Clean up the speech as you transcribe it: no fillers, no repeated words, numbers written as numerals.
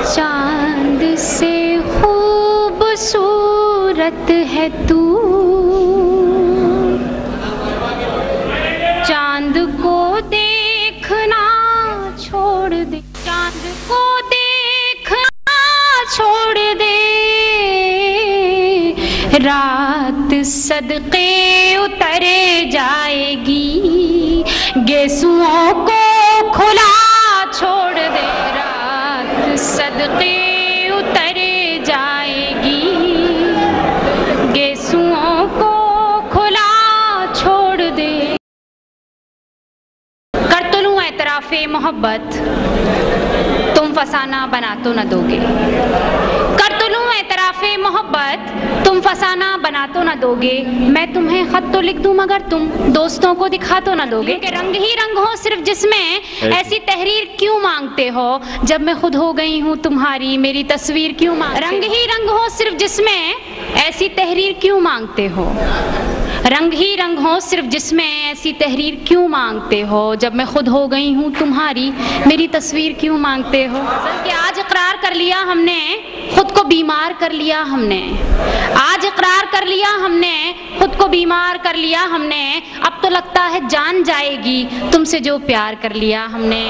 चांद से खूबसूरत है तू, चांद को देखना छोड़ दे, चांद को देखना छोड़ दे, रात सदके उतरे जाएगी, गेसुओं को खुला छोड़ दे, रात सदके उतरे जाएगी, गेसुओं को खुला छोड़ दे। कर तो लूं एतराफ़े मोहब्बत, तुम फसाना बना तो न दोगे, कर तो लूं एतराफ़े मोहब्बत, तुम फसाना बना तो न दोगे, मैं तुम्हें खत तो लिख दूं मगर तुम दोस्तों को दिखा तो न दोगे, कि रंग ही रंग हो सिर्फ जिसमें ऐसी तहरीर क्यों मांगते हो, जब मैं खुद हो गई हूँ तुम्हारी मेरी तस्वीर क्यों मांगते हो, रंग ही रंग हो सिर्फ जिसमें ऐसी तहरीर क्यों मांगते हो, रंग ही रंग हो सिर्फ जिसमें ऐसी तहरीर क्यों मांगते हो, जब मैं खुद हो गई हूँ तुम्हारी मेरी तस्वीर क्यों मांगते हो। कि आज इकरार कर लिया हमने, खुद को बीमार कर लिया हमने, आज इकरार कर लिया हमने, खुद को बीमार कर लिया हमने, अब तो लगता है जान जाएगी तुमसे जो प्यार कर लिया हमने।